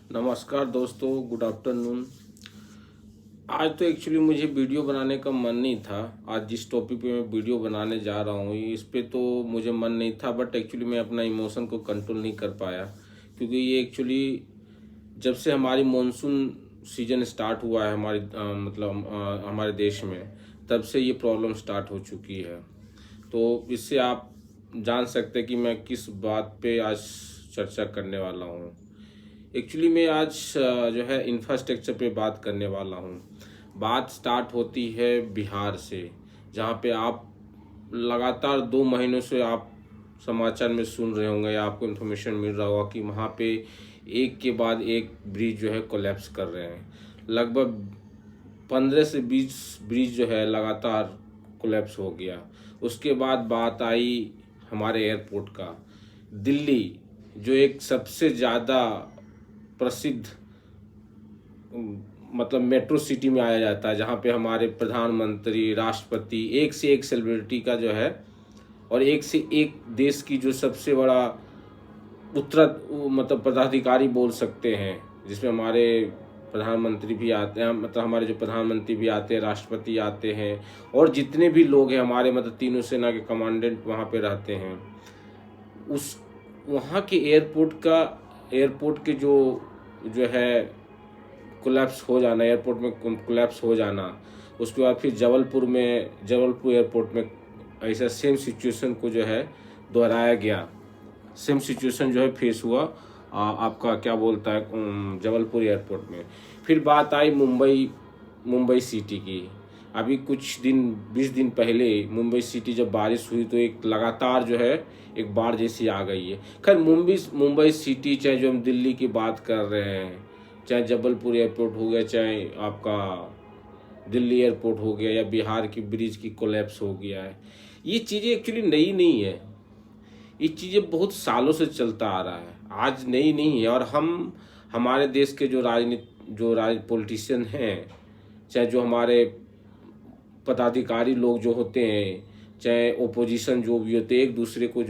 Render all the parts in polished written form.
नमस्कार दोस्तों, good afternoon. आज तो एक्चुअली मुझे वीडियो बनाने का मन नहीं था। आज जिस टॉपिक पे मैं वीडियो बनाने जा रहा हूँ इस पे तो मुझे मन नहीं था, बट एक्चुअली मैं अपना इमोशन को कंट्रोल नहीं कर पाया, क्योंकि ये एक्चुअली जब से हमारी मॉनसून सीजन स्टार्ट हुआ है हमारे देश में, तब से ये प्रॉब्लम स्टार्ट हो चुकी है। तो इससे आप जान सकते हैं कि मैं किस बात पे आज चर्चा करने वाला हूँ। एक्चुअली मैं आज जो है इंफ्रास्ट्रक्चर पे बात करने वाला हूँ। बात स्टार्ट होती है बिहार से, जहाँ पे आप लगातार 2 महीनों से आप समाचार में सुन रहे होंगे या आपको इन्फॉर्मेशन मिल रहा होगा कि वहाँ पे एक के बाद एक ब्रिज जो है कोलैप्स कर रहे हैं। लगभग 15 से 20 ब्रिज जो है लगातार कोलैप्स हो गया। उसके बाद बात आई हमारे एयरपोर्ट का। दिल्ली जो एक सबसे ज़्यादा प्रसिद्ध मेट्रो सिटी में आया जाता है, जहाँ पे हमारे प्रधानमंत्री, राष्ट्रपति, एक से एक सेलिब्रिटी का जो है और एक से एक देश की जो सबसे बड़ा उत्तरा पदाधिकारी बोल सकते हैं, जिसमें हमारे प्रधानमंत्री भी आते हैं, हमारे जो प्रधानमंत्री भी आते हैं, राष्ट्रपति आते हैं और जितने भी लोग हैं हमारे तीनों सेना के कमांडेंट वहाँ पे रहते हैं। उस वहाँ के एयरपोर्ट के जो है कोलैप्स हो जाना, एयरपोर्ट में कोलैप्स हो जाना, उसके बाद फिर जबलपुर एयरपोर्ट में ऐसा सेम सिचुएशन को जो है दोहराया गया। सेम सिचुएशन जो है फेस हुआ आपका क्या बोलता है जबलपुर एयरपोर्ट में। फिर बात आई मुंबई सिटी की। अभी कुछ दिन 20 दिन पहले मुंबई सिटी जब बारिश हुई तो एक लगातार जो है एक बाढ़ जैसी आ गई है। खैर मुंबई सिटी, चाहे जो हम दिल्ली की बात कर रहे हैं, चाहे जबलपुर एयरपोर्ट हो गया, चाहे आपका दिल्ली एयरपोर्ट हो गया, या बिहार की ब्रिज की कोलैप्स हो गया है, ये चीज़ें एक्चुअली नई नहीं है। ये चीज़ें बहुत सालों से चलता आ रहा है, आज नई नहीं है। और हमारे देश के जो पॉलिटिशियन हैं, चाहे जो हमारे पदाधिकारी लोग जो होते हैं, चाहे ओपोजिशन जो भी होते हैं, एक दूसरे को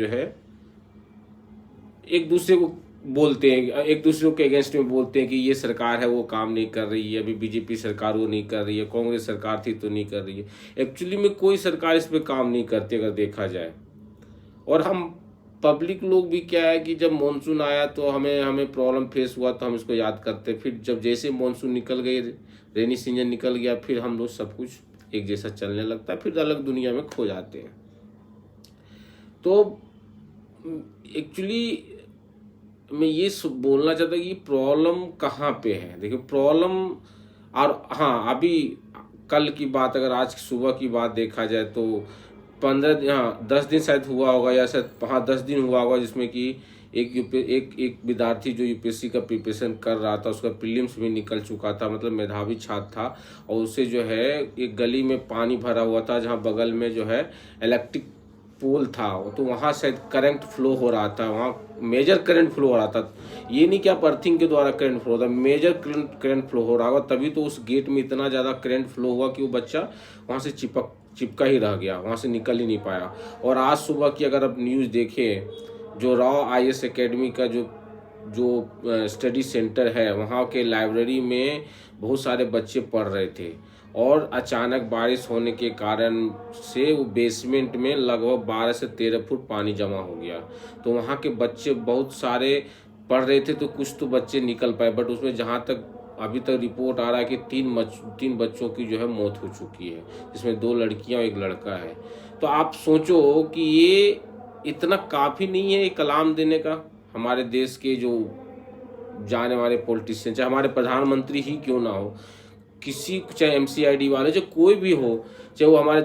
बोलते हैं, एक दूसरे के अगेंस्ट में बोलते हैं कि ये सरकार है वो काम नहीं कर रही है, अभी बीजेपी सरकार वो नहीं कर रही है, कांग्रेस सरकार थी तो नहीं कर रही है। एक्चुअली में कोई सरकार इस पे काम नहीं करती अगर देखा जाए। और हम पब्लिक लोग भी क्या है कि जब मानसून आया तो हमें प्रॉब्लम फेस हुआ तो हम इसको याद करते, फिर जब जैसे मानसून निकल गई, रेनी सीजन निकल गया, फिर हम लोग सब कुछ एक जैसा चलने लगता है, फिर अलग दुनिया में खो जाते हैं। तो एक्चुअली मैं ये बोलना चाहता हूँ कि प्रॉब्लम कहाँ पे है। देखिए प्रॉब्लम, और हाँ, अभी कल की बात, अगर आज सुबह की बात देखा जाए तो 10 दिन शायद हुआ होगा, या शायद 10 दिन हुआ होगा, जिसमें कि एक विद्यार्थी जो यूपीएससी का प्रिपरेशन कर रहा था, उसका प्रीलिम्स भी निकल चुका था, मेधावी छात्र था, और उसे जो है एक गली में पानी भरा हुआ था, जहाँ बगल में जो है इलेक्ट्रिक पोल था, तो वहाँ शायद करंट फ्लो हो रहा था, वहाँ मेजर करंट फ्लो हो रहा था। ये नहीं कि आप अर्थिंग के द्वारा करंट फ्लो होता, मेजर करंट फ्लो हो रहा होगा, तभी तो उस गेट में इतना ज़्यादा करंट फ्लो हुआ कि वो बच्चा वहाँ से चिपका ही रह गया, वहाँ से निकल ही नहीं पाया। और आज सुबह की अगर आप न्यूज़ देखें, जो राव IAS एकेडमी का जो स्टडी सेंटर है, वहाँ के लाइब्रेरी में बहुत सारे बच्चे पढ़ रहे थे, और अचानक बारिश होने के कारण से वो बेसमेंट में लगभग 12 से 13 फुट पानी जमा हो गया। तो वहाँ के बच्चे बहुत सारे पढ़ रहे थे, तो कुछ तो बच्चे निकल पाए, बट उसमें जहाँ तक अभी तक रिपोर्ट आ रहा है कि 3 बच्चों की जो है मौत हो चुकी है, जिसमें 2 लड़कियां और 1 लड़का है। तो आप सोचो कि ये इतना काफ़ी नहीं है एक कलाम देने का। हमारे देश के जो जाने वाले पॉलिटिशियन, चाहे हमारे प्रधानमंत्री ही क्यों ना हो, किसी, चाहे MCID वाले, चाहे कोई भी हो, चाहे वो हमारे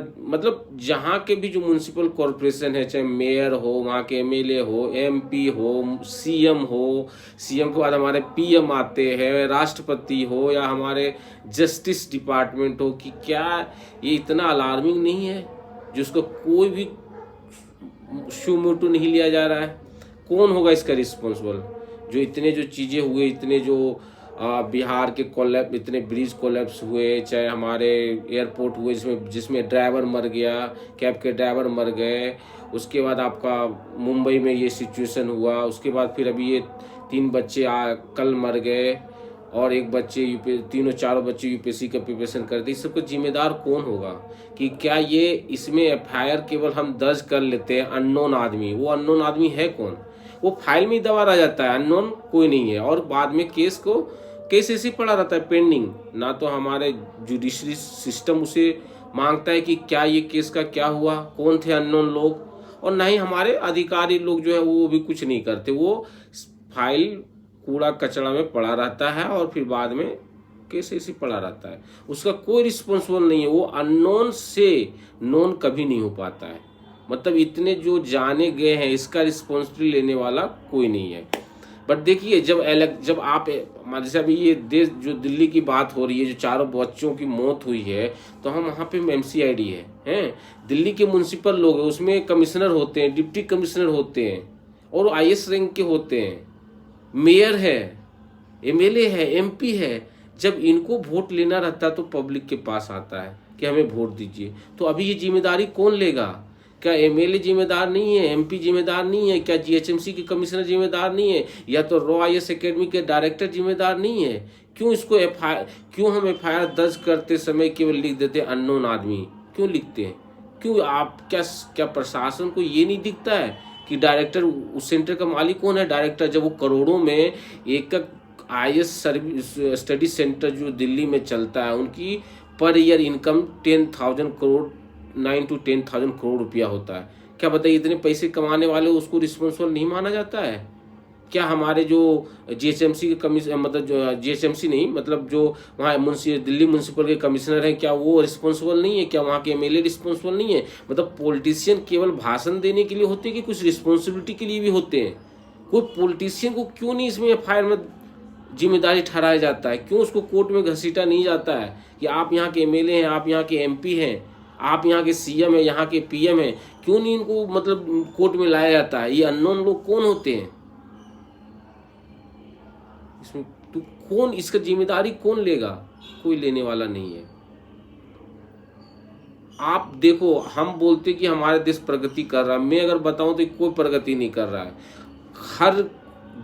जहाँ के भी जो म्यूनसिपल कॉरपोरेशन है, चाहे मेयर हो, वहाँ के MLA हो, MP हो, CM हो, CM के बाद हमारे PM आते हैं, राष्ट्रपति हो, या हमारे जस्टिस डिपार्टमेंट हो, कि क्या ये इतना अलार्मिंग नहीं है जिसको कोई भी शूमोटो नहीं लिया जा रहा है? कौन होगा इसका रिस्पॉन्सिबल? जो इतने जो चीज़ें हुए, इतने जो बिहार के इतने ब्रिज कोलैप्स हुए, चाहे हमारे एयरपोर्ट हुए जिसमें ड्राइवर मर गया, कैब के ड्राइवर मर गए, उसके बाद आपका मुंबई में ये सिचुएशन हुआ, उसके बाद फिर अभी ये 3 बच्चे कल मर गए और एक बच्चे तीनों चारों बच्चे यूपीएससी का प्रिपरेशन करते, इस सबका जिम्मेदार कौन होगा? कि क्या ये इसमें एफआईआर केवल हम दर्ज कर लेते हैं अननोन आदमी, वो अननोन आदमी है कौन? वो फाइल में ही दबा रह जाता है, अननोन कोई नहीं है, और बाद में केस ऐसे ही पड़ा रहता है पेंडिंग। ना तो हमारे जुडिशरी सिस्टम उसे मांगता है कि क्या ये केस का क्या हुआ, कौन थे अननोन लोग, और ना ही हमारे अधिकारी लोग जो है वो भी कुछ नहीं करते। वो फाइल कूड़ा कचरा में पड़ा रहता है और फिर बाद में केस ऐसे पड़ा रहता है, उसका कोई रिस्पॉन्सिबल नहीं है। वो अननोन से नोन कभी नहीं हो पाता है, मतलब इतने जो जाने गए हैं इसका रिस्पॉन्सिबिलिटी लेने वाला कोई नहीं है। बट देखिए जब आप जैसे अभी ये देश जो दिल्ली की बात हो रही है, जो चारों बच्चों की मौत हुई है, तो हम वहाँ पे MCID है हैं, दिल्ली के म्यूनसिपल लोग हैं, उसमें कमिश्नर होते हैं, डिप्टी कमिश्नर होते हैं और IAS रैंक के होते हैं, मेयर है, MLA है, MP है। जब इनको वोट लेना रहता है तो पब्लिक के पास आता है कि हमें वोट दीजिए, तो अभी ये जिम्मेदारी कौन लेगा? क्या MLA जिम्मेदार नहीं है, MP जिम्मेदार नहीं है, क्या GHMC के कमिश्नर जिम्मेदार नहीं है, या तो रॉ IAS अकेडमी के डायरेक्टर जिम्मेदार नहीं है? क्यों हम FIR दर्ज करते समय केवल लिख देते अननोन आदमी? क्यों लिखते हैं? क्यों आप क्या प्रशासन को ये नहीं दिखता है कि डायरेक्टर उस सेंटर का मालिक कौन है? डायरेक्टर, जब वो करोड़ों में एक IAS सर्विस स्टडी सेंटर जो दिल्ली में चलता है, उनकी per year income 10,000 crore 9 to 10,000 crore रुपया होता है। क्या बताइए, इतने पैसे कमाने वाले उसको रिस्पॉन्सिबल नहीं माना जाता है? क्या हमारे जो GHMC के कमिश्नर, मतलब जो GHMC नहीं, मतलब जो वहाँ दिल्ली म्यूनसिपल के कमिश्नर हैं, क्या वो रिस्पॉन्सिबल नहीं है? क्या वहाँ के MLA रिस्पॉन्सिबल नहीं है? मतलब पॉलिटिशियन केवल भाषण देने के लिए होते हैं कि कुछ रिस्पॉन्सिबिलिटी के लिए भी होते हैं? कोई पॉलिटिशियन को क्यों नहीं इसमें FIR में जिम्मेदारी ठहराया जाता है? क्यों उसको कोर्ट में घसीटा नहीं जाता है कि आप यहाँ के MLA हैं, आप यहाँ के MP हैं, आप यहाँ के CM हैं, यहाँ के PM हैं? क्यों नहीं इनको मतलब कोर्ट में लाया जाता है? ये अननोन लोग कौन होते हैं इसमें? तो कौन इसका जिम्मेदारी कौन लेगा? कोई लेने वाला नहीं है। आप देखो, हम बोलते कि हमारा देश प्रगति कर रहा है, मैं अगर बताऊं तो कोई प्रगति नहीं कर रहा है। हर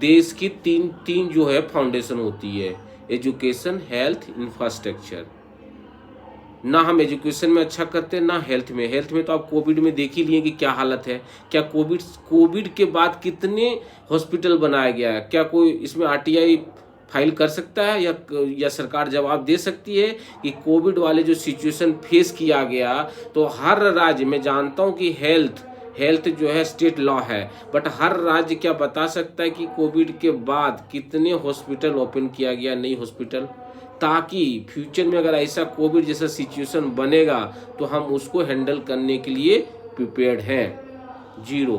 देश की तीन जो है फाउंडेशन होती है, एजुकेशन, हेल्थ, इंफ्रास्ट्रक्चर। ना हम एजुकेशन में अच्छा करते हैं, ना हेल्थ में तो आप कोविड में देख ही लिए कि क्या हालत है। क्या कोविड के बाद कितने हॉस्पिटल बनाया गया है? क्या कोई इसमें RTI फाइल कर सकता है या सरकार जवाब दे सकती है कि कोविड वाले जो सिचुएशन फेस किया गया, तो हर राज्य में, जानता हूं कि हेल्थ जो है स्टेट लॉ है, बट हर राज्य क्या बता सकता है कि कोविड के बाद कितने हॉस्पिटल ओपन किया गया, नई हॉस्पिटल, ताकि फ्यूचर में अगर ऐसा कोविड जैसा सिचुएशन बनेगा तो हम उसको हैंडल करने के लिए प्रिपेयर्ड हैं। 0,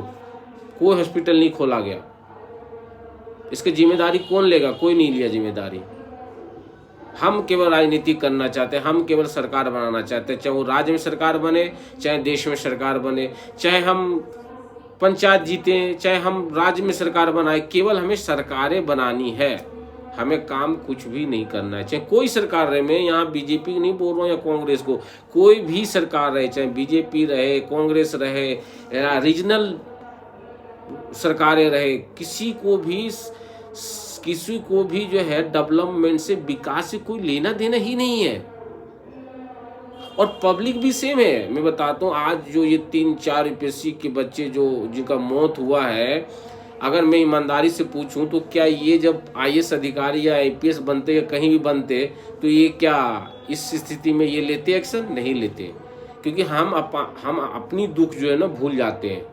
कोई हॉस्पिटल नहीं खोला गया। इसकी जिम्मेदारी कौन लेगा? कोई नहीं लिया जिम्मेदारी। हम केवल राजनीति करना चाहते हैं, हम केवल सरकार बनाना चाहते हैं, चाहे वो राज्य में सरकार बने, चाहे देश में सरकार बने, चाहे हम पंचायत जीते, चाहे हम राज्य में सरकार बनाए, केवल हमें सरकारें बनानी है, हमें काम कुछ भी नहीं करना है। चाहे कोई सरकार रहे, मैं यहाँ BJP नहीं बोल रहा हूँ या कांग्रेस को, कोई भी सरकार रहे, चाहे BJP रहे, कांग्रेस रहे, रीजनल सरकारें रहे, किसी को भी जो है डेवलपमेंट से, विकास से कोई लेना देना ही नहीं है। और पब्लिक भी सेम है। मैं बताता हूँ, आज जो ये 3-4 UPSC के बच्चे जिनका मौत हुआ है, अगर मैं ईमानदारी से पूछूं तो क्या ये जब IAS अधिकारी या IPS बनते या कहीं भी बनते, तो ये क्या इस स्थिति में ये लेते एक्शन? नहीं लेते, क्योंकि हम अपनी दुख जो है ना भूल जाते हैं।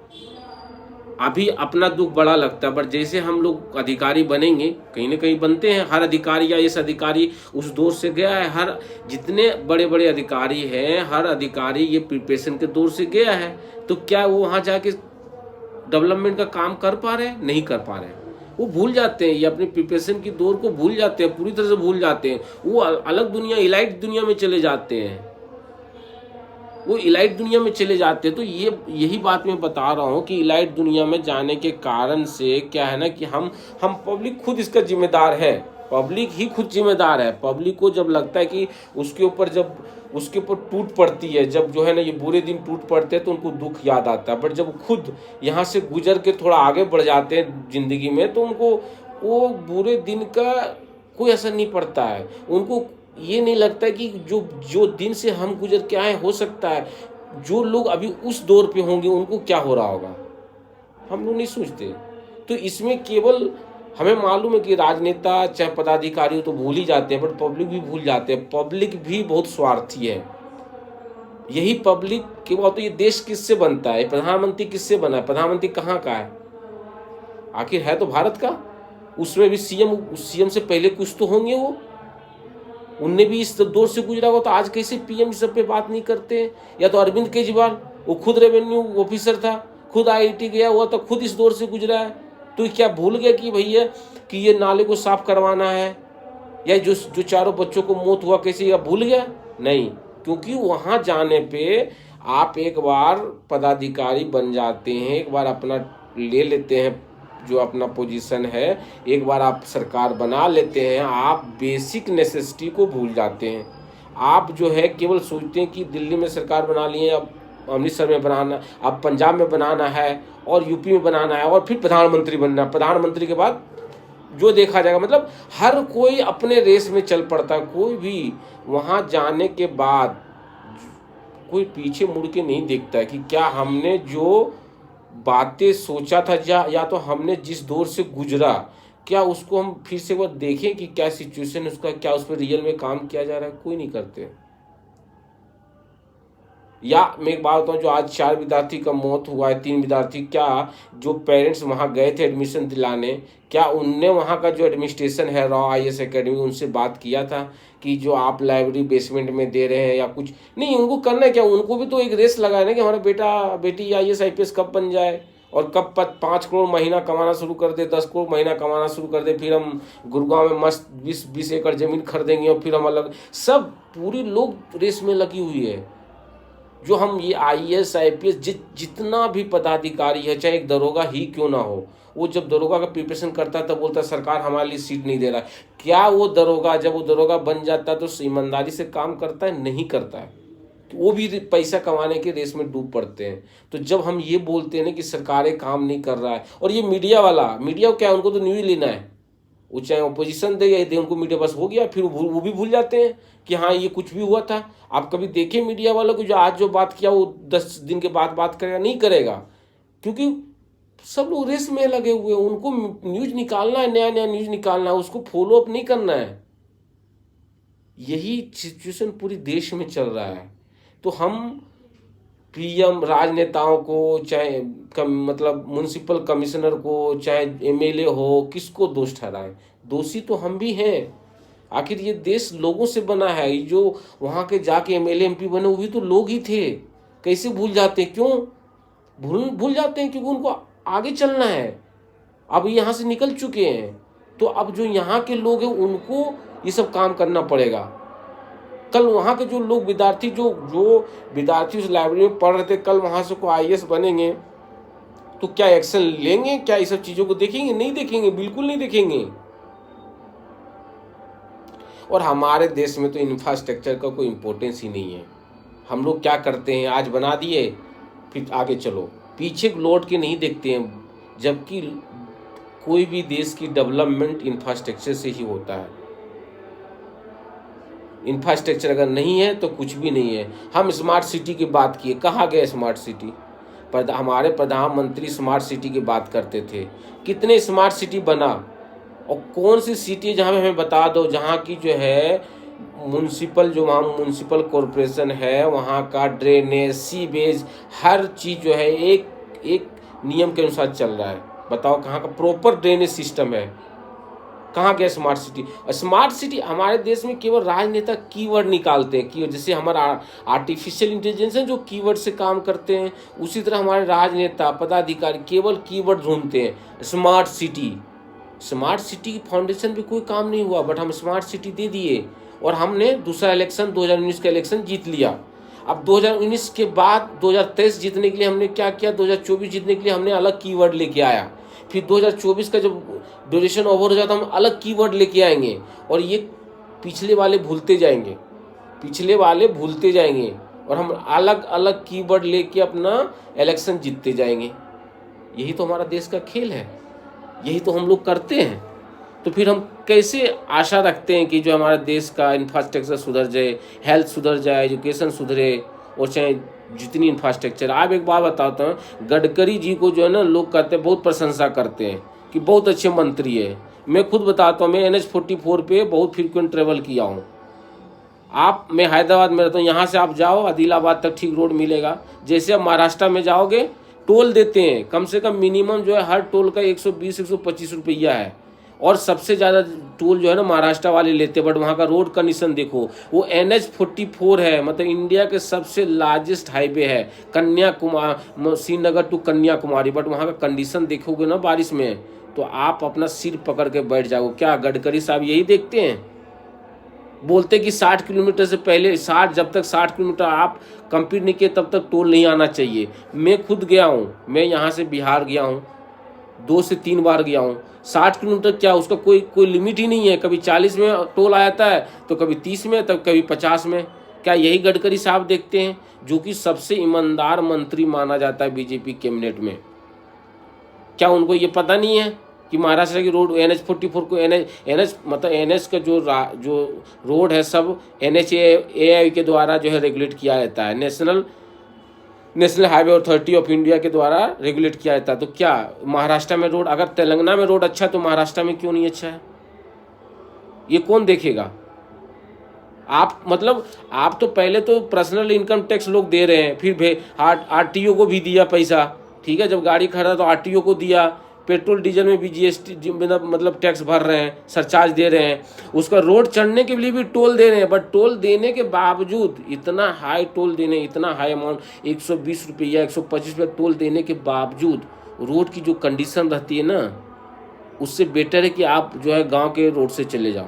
अभी अपना दुख बड़ा लगता है, बट जैसे हम लोग अधिकारी बनेंगे, कहीं ना कहीं बनते हैं, हर अधिकारी या IAS अधिकारी उस दौर से गया है, हर जितने बड़े बड़े अधिकारी हैं, हर अधिकारी ये प्रिपरेशन के दौर से गया है, तो क्या वो वहाँ जाके डेवलपमेंट का काम कर पा रहे हैं? नहीं कर पा रहे हैं। वो भूल जाते हैं, ये अपनी प्रिपरेशन की दौर को भूल जाते हैं, पूरी तरह से भूल जाते हैं। वो अलग दुनिया, इलाइट दुनिया में चले जाते हैं, वो इलाइट दुनिया में चले जाते हैं। तो यही बात मैं बता रहा हूँ कि इलाइट दुनिया में जाने के कारण से क्या है ना कि हम पब्लिक खुद इसका जिम्मेदार है, पब्लिक ही खुद जिम्मेदार है। पब्लिक को जब लगता है कि उसके ऊपर टूट पड़ती है, जब जो है ना ये बुरे दिन टूट पड़ते हैं, तो उनको दुख याद आता है। बट जब खुद यहाँ से गुजर के थोड़ा आगे बढ़ जाते हैं जिंदगी में, तो उनको वो बुरे दिन का कोई असर नहीं पड़ता है। उनको ये नहीं लगता है कि जो जो दिन से हम गुजर के आए, हो सकता है जो लोग अभी उस दौर पे होंगे उनको क्या हो रहा होगा, हम लोग नहीं सोचते। तो इसमें केवल हमें मालूम है कि राजनेता चाहे पदाधिकारी हो तो भूल ही जाते हैं, बट पब्लिक भी भूल जाते हैं। पब्लिक भी बहुत स्वार्थी है। यही पब्लिक के बाद तो ये देश किससे बनता है, प्रधानमंत्री किससे बना है, प्रधानमंत्री कहाँ का है, आखिर है तो भारत का। उसमें भी सीएम से पहले कुछ तो होंगे, वो उनने भी इस दौर से गुजरा होगा, तो आज कैसे पीएम इस सब पे बात नहीं करते हैं। या तो अरविंद केजरीवाल, वो खुद रेवेन्यू ऑफिसर था, खुद आईआईटी गया हुआ, तो खुद इस दौर से गुजरा है, तो क्या भूल गया कि भैया कि ये नाले को साफ करवाना है, या जो चारों बच्चों को मौत हुआ कैसे, या भूल गया? नहीं, क्योंकि वहां जाने पे आप एक बार पदाधिकारी बन जाते हैं, एक बार अपना ले लेते हैं जो अपना पोजीशन है, एक बार आप सरकार बना लेते हैं, आप बेसिक नेसेसिटी को भूल जाते हैं। आप जो है केवल सोचते हैं कि दिल्ली में सरकार बना लिए, अब अमृतसर में बनाना, अब पंजाब में बनाना है, और यूपी में बनाना है, और फिर प्रधानमंत्री बनना है। प्रधानमंत्री के बाद जो देखा जाएगा, मतलब हर कोई अपने रेस में चल पड़ता है। कोई भी वहाँ जाने के बाद कोई पीछे मुड़ के नहीं देखता है कि क्या हमने जो बातें सोचा था, या तो हमने जिस दौर से गुजरा, क्या उसको हम फिर से वो देखें कि क्या सिचुएशन उसका, क्या उस पर रियल में काम किया जा रहा है, कोई नहीं करते। या मैं एक बात बताऊँ, जो आज 4 विद्यार्थी का मौत हुआ है, 3 विद्यार्थी, क्या जो पेरेंट्स वहाँ गए थे एडमिशन दिलाने, क्या उनने वहाँ का जो एडमिनिस्ट्रेशन है रॉ आईएएस एकेडमी, उनसे बात किया था कि जो आप लाइब्रेरी बेसमेंट में दे रहे हैं या कुछ नहीं? उनको करना है क्या? उनको भी तो एक रेस लगाए ना कि हमारा बेटा बेटी आईएएस आईपीएस कब बन जाए, और कब 5 करोड़ महीना कमाना शुरू कर दे, 10 करोड़ महीना कमाना शुरू कर दे, फिर हम गुड़गांव में मस्त 20 एकड़ जमीन खरीदेंगे, और फिर हम अलग, सब पूरी लोग रेस में लगी हुई है। जो हम ये आईएएस आईपीएस जितना भी पदाधिकारी है, चाहे एक दरोगा ही क्यों ना हो, वो जब दरोगा का प्रिपरेशन करता है तब बोलता है सरकार हमारे लिए सीट नहीं दे रहा। क्या वो दरोगा जब वो दरोगा बन जाता है तो ईमानदारी से काम करता है? नहीं करता है, तो वो भी पैसा कमाने के रेस में डूब पड़ते हैं। तो जब हम ये बोलते हैं ना कि सरकारें काम नहीं कर रहा है, और ये मीडिया वाला, मीडिया क्या है, उनको तो न्यूज़ लेना है, वो चाहे अपोजिशन दे या दे, उनको मीडिया बस हो गया, फिर वो भी भूल जाते हैं कि हाँ ये कुछ भी हुआ था। आप कभी देखें मीडिया वालों को, जो आज जो बात किया वो 10 दिन के बाद बात करेगा? नहीं करेगा, क्योंकि सब लोग रेस में लगे हुए हैं। उनको न्यूज़ निकालना है, नया नया न्यूज़ निकालना है, उसको फॉलो अप नहीं करना है। यही सिचुएशन पूरी देश में चल रहा है। तो हम पीएम राजनेताओं को, चाहे मतलब म्युनिसिपल कमिश्नर को, चाहे एमएलए हो, किसको दोष ठहराएं? दोषी तो हम भी हैं। आखिर ये देश लोगों से बना है। ये जो वहाँ के जाके एमएलए एमपी बने, वो भी तो लोग ही थे। कैसे भूल जाते हैं? क्यों भूल जाते हैं? क्योंकि उनको आगे चलना है। अब यहाँ से निकल चुके हैं, तो अब जो यहाँ के लोग हैं उनको ये सब काम करना पड़ेगा। कल वहाँ के जो लोग विद्यार्थी, जो विद्यार्थी उस लाइब्रेरी में पढ़ रहे थे, कल वहाँ से कोई आईएएस बनेंगे तो क्या एक्शन लेंगे? क्या ये सब चीज़ों को देखेंगे? नहीं देखेंगे, बिल्कुल नहीं देखेंगे। और हमारे देश में तो इंफ्रास्ट्रक्चर का कोई इम्पोर्टेंस ही नहीं है। हम लोग क्या करते हैं, आज बना दिए फिर आगे चलो, पीछे लौट के नहीं देखते हैं। जबकि कोई भी देश की डेवलपमेंट इंफ्रास्ट्रक्चर से ही होता है। इंफ्रास्ट्रक्चर अगर नहीं है तो कुछ भी नहीं है। हम स्मार्ट सिटी की बात किए, कहाँ गए स्मार्ट सिटी? हमारे प्रधानमंत्री स्मार्ट सिटी की बात करते थे, कितने स्मार्ट सिटी बना? और कौन सी सिटी जहाँ पे हमें बता दो, जहाँ की जो है म्यूनसिपल, जो वहाँ म्यूनसिपल कॉरपोरेशन है, वहाँ का ड्रेनेज, सीवेज, हर चीज़ जो है एक नियम के अनुसार चल रहा है। बताओ कहाँ का प्रॉपर ड्रेनेज सिस्टम है? कहाँ गया स्मार्ट सिटी? स्मार्ट सिटी हमारे देश में केवल राजनेता कीवर्ड निकालते हैं, कीवर्ड, जैसे हमारा आर्टिफिशियल इंटेलिजेंस है जो कीवर्ड से काम करते हैं, उसी तरह हमारे राजनेता पदाधिकारी केवल कीवर्ड ढूंढते हैं। स्मार्ट सिटी की फाउंडेशन भी कोई काम नहीं हुआ, बट हम स्मार्ट सिटी दे दिए, और हमने दूसरा इलेक्शन 2019 का इलेक्शन जीत लिया। अब 2019 के बाद 2023 जीतने के लिए हमने क्या किया? 2024 जीतने के लिए हमने अलग कीवर्ड लेके आया। फिर 2024 का जब ड्यूरेशन ओवर हो जाता, हम अलग कीवर्ड लेके आएंगे, और ये पिछले वाले भूलते जाएंगे, और हम अलग अलग कीवर्ड लेके अपना इलेक्शन जीतते जाएंगे। यही तो हमारा देश का खेल है, यही तो हम लोग करते हैं। तो फिर हम कैसे आशा रखते हैं कि जो हमारे देश का इंफ्रास्ट्रक्चर सुधर जाए, हेल्थ सुधर जाए, एजुकेशन सुधरे, और चाहे जितनी इंफ्रास्ट्रक्चर। आप एक बात बताता हूँ, गडकरी जी को जो है ना लोग कहते हैं, बहुत प्रशंसा करते हैं कि बहुत अच्छे मंत्री है। मैं खुद बताता हूँ, मैं NH-44 पे बहुत फ्रीक्वेंट ट्रेवल किया हूँ। मैं हैदराबाद में रहता हूँ, यहाँ से आप जाओ आदिलाबाद तक ठीक रोड मिलेगा। जैसे आप महाराष्ट्र में जाओगे, टोल देते हैं, कम से कम मिनिमम जो है हर टोल का 120-125 रुपया है, और सबसे ज़्यादा टोल जो है ना महाराष्ट्र वाले लेते हैं। बट वहाँ का रोड कंडीशन देखो, वो NH-44 है, मतलब इंडिया के सबसे लार्जेस्ट हाईवे है, कन्याकुमारी, श्रीनगर टू कन्याकुमारी। बट वहाँ का कंडीशन देखोगे ना बारिश में, तो आप अपना सिर पकड़ के बैठ जाओगे। क्या गडकरी साहब यही देखते हैं? बोलते कि 60 किलोमीटर से पहले, 60, जब तक 60 किलोमीटर आप कंप्लीट नहीं किए तब तक टोल नहीं आना चाहिए। मैं खुद गया हूँ, मैं यहाँ से बिहार गया हूँ, 2 से 3 बार गया हूँ। 60 किलोमीटर क्या, उसका कोई लिमिट ही नहीं है। कभी 40 में टोल आ जाता है, तो कभी 30 में, तब कभी 50 में। क्या यही गडकरी साहब देखते हैं, जो कि सबसे ईमानदार मंत्री माना जाता है बीजेपी कैबिनेट में? क्या उनको ये पता नहीं है कि महाराष्ट्र की रोड NH-44 को NH मतलब NH का जो रोड है सब NHAI के द्वारा जो है रेगुलेट किया जाता है, national highway authority of India के द्वारा रेगुलेट किया जाता है। तो क्या महाराष्ट्र में रोड, अगर तेलंगाना में रोड अच्छा है तो महाराष्ट्र में क्यों नहीं अच्छा है? ये कौन देखेगा? आप तो पहले तो पर्सनल इनकम टैक्स लोग दे रहे हैं, फिर RTO को भी दिया पैसा, ठीक है, जब गाड़ी खरीदा तो RTO को दिया, पेट्रोल डीजल में भी GST मतलब टैक्स भर रहे हैं, सरचार्ज दे रहे हैं, उसका रोड चढ़ने के लिए भी टोल दे रहे हैं। बट टोल देने के बावजूद, इतना हाई टोल देने, इतना हाई अमाउंट, 120 रुपया 125 रुपया टोल देने के बावजूद रोड की जो कंडीशन रहती है ना, उससे बेटर है कि आप जो है गाँव के रोड से चले जाओ।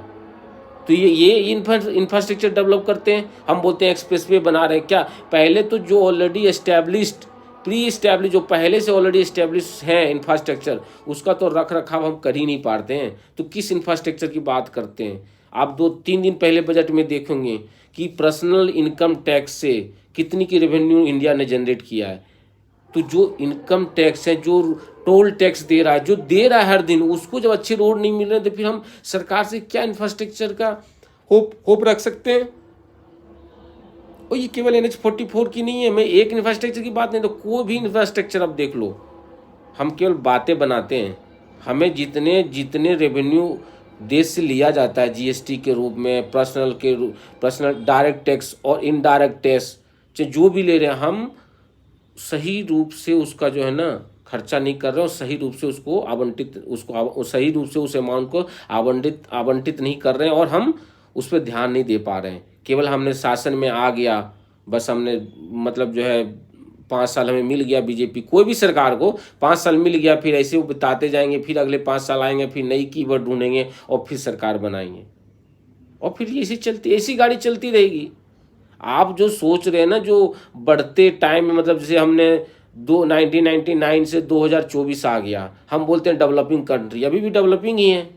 तो ये इंफ्रास्ट्रक्चर डेवलप करते हैं, हम बोलते हैं एक्सप्रेस वे बना रहे हैं। क्या पहले तो जो ऑलरेडी एस्टैब्लिश्ड, प्री एस्टैब्लिश, जो पहले से ऑलरेडी एस्टैब्लिश है इंफ्रास्ट्रक्चर, उसका तो रख रखाव हम कर ही नहीं पाते हैं, तो किस इंफ्रास्ट्रक्चर की बात करते हैं? आप 2-3 दिन पहले बजट में देखेंगे कि पर्सनल इनकम टैक्स से कितनी की रेवेन्यू इंडिया ने जनरेट किया है। तो जो इनकम टैक्स है, जो टोल टैक्स दे रहा है, जो दे रहा है हर दिन, उसको जब अच्छे रोड नहीं मिल रहे तो फिर हम सरकार से क्या इंफ्रास्ट्रक्चर का होप रख सकते हैं? और ये केवल NH-44 की नहीं है, मैं एक इंफ्रास्ट्रक्चर की बात नहीं, तो कोई भी इंफ्रास्ट्रक्चर आप देख लो। हम केवल बातें बनाते हैं। हमें जितने रेवेन्यू देश से लिया जाता है GST के रूप में, पर्सनल डायरेक्ट टैक्स और इनडायरेक्ट टैक्स, चाहे जो भी ले रहे हैं, हम सही रूप से उसका जो है ना खर्चा नहीं कर रहे हो, सही रूप से सही रूप से उस अमाउंट को आवंटित नहीं कर रहे हैं, और हम उस पर ध्यान नहीं दे पा रहे हैं। केवल हमने शासन में आ गया, बस हमने मतलब जो है 5 साल हमें मिल गया, बीजेपी कोई भी सरकार को 5 साल मिल गया, फिर ऐसे वो बिताते जाएंगे, फिर अगले 5 साल आएंगे, फिर नई कीवर्ड ढूंढेंगे और फिर सरकार बनाएंगे, और फिर ऐसी गाड़ी चलती रहेगी। आप जो सोच रहे हैं ना, जो बढ़ते टाइम में, मतलब जैसे हमने 1999 से 2024 आ गया, हम बोलते हैं डेवलपिंग कंट्री, अभी भी डेवलपिंग ही है।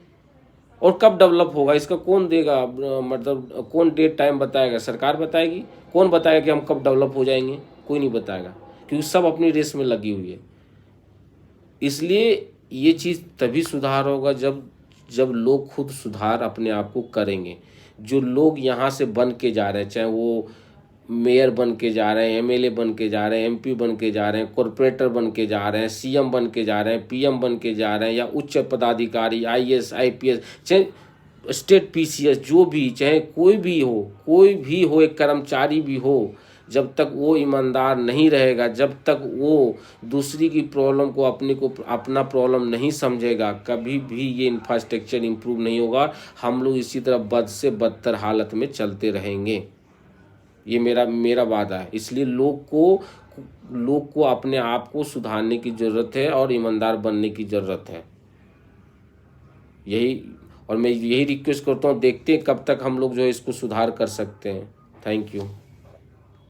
और कब डेवलप होगा इसका कौन देगा, मतलब कौन डेट टाइम बताएगा? सरकार बताएगी। कौन बताएगा कि हम कब डेवलप हो जाएंगे? कोई नहीं बताएगा, क्योंकि सब अपनी रेस में लगी हुई है। इसलिए ये चीज़ तभी सुधार होगा जब लोग खुद सुधार अपने आप को करेंगे। जो लोग यहाँ से बन के जा रहे हैं, चाहे वो मेयर बन के जा रहे हैं, MLA बन के जा रहे हैं, MP बन के जा रहे हैं, कॉरपोरेटर बन के जा रहे हैं, CM बन के जा रहे हैं, PM बन के जा रहे हैं, या उच्च पदाधिकारी IAS IPS, चाहे स्टेट PCS, जो भी, चाहे कोई भी हो, एक कर्मचारी भी हो, जब तक वो ईमानदार नहीं रहेगा, जब तक वो दूसरी की प्रॉब्लम को अपना प्रॉब्लम नहीं समझेगा, कभी भी ये इंफ्रास्ट्रक्चर इम्प्रूव नहीं होगा। हम लोग इसी तरह बद से बदतर हालत में चलते रहेंगे। ये मेरा वादा है। इसलिए लोग को अपने आप को सुधारने की ज़रूरत है और ईमानदार बनने की ज़रूरत है। मैं यही रिक्वेस्ट करता हूँ, देखते हैं कब तक हम लोग जो है इसको सुधार कर सकते हैं। Thank you.